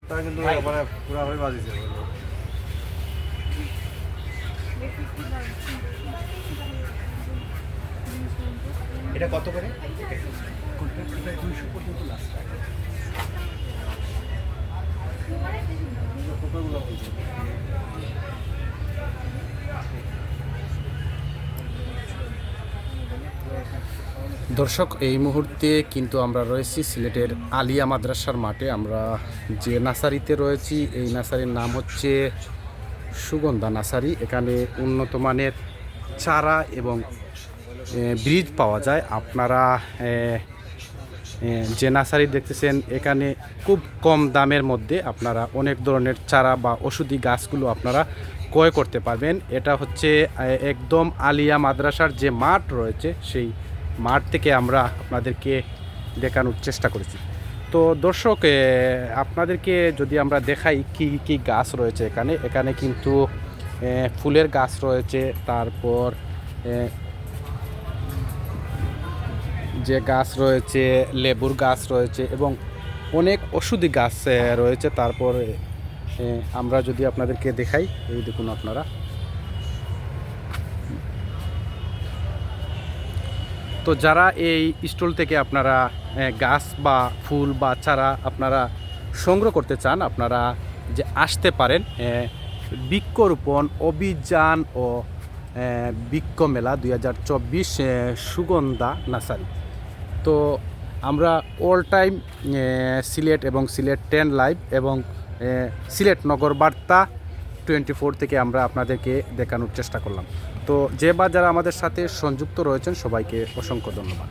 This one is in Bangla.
তা কিন্তু মানে পুরাপুরি বাজিছে। এটা কত করে? প্রায় 200 পর্যন্ত লাস্ট। দর্শক, এই মুহূর্তে কিন্তু আমরা রয়েছি সিলেটের আলিয়া মাদ্রাসার মাঠে। আমরা যে নার্সারিতে রয়েছি এই নার্সারির নাম হচ্ছে সুগন্ধা নার্সারি। এখানে উন্নত মানের চারা এবং বীজ পাওয়া যায়। আপনারা যে নার্সারি দেখতেছেন এখানে খুব কম দামের মধ্যে আপনারা অনেক ধরনের চারা বা ওষুধি গাছগুলো আপনারা ক্রয় করতে পারবেন। এটা হচ্ছে একদম আলিয়া মাদ্রাসার যে মাঠ রয়েছে সেই মাঠ থেকে আমরা আপনাদেরকে দেখানোর চেষ্টা করেছি। তো দর্শক, আপনাদেরকে যদি আমরা দেখাই কি কি গাছ রয়েছে এখানে, এখানে কিন্তু ফুলের গাছ রয়েছে, তারপর যে গাছ রয়েছে লেবুর গাছ রয়েছে এবং অনেক ওষুধি গাছ রয়েছে। তারপর আমরা যদি আপনাদেরকে দেখাই, এই দেখুন আপনারা, তো যারা এই স্টল থেকে আপনারা গাছ বা ফুল বা চারা আপনারা সংগ্রহ করতে চান, আপনারা যে আসতে পারেন বৃক্ষরোপণ অভিযান ও বৃক্ষ মেলা 2024 সুগন্ধা নার্সারি। তো আমরা অল টাইম সিলেট এবং সিলেট 10 লাইভ এবং সিলেট নগর বার্তা 24 থেকে আমরা আপনাদেরকে দেখানোর চেষ্টা করলাম। তো যে বা যারা আমাদের সাথে সংযুক্ত রয়েছেন সবাইকে অসংখ্য ধন্যবাদ।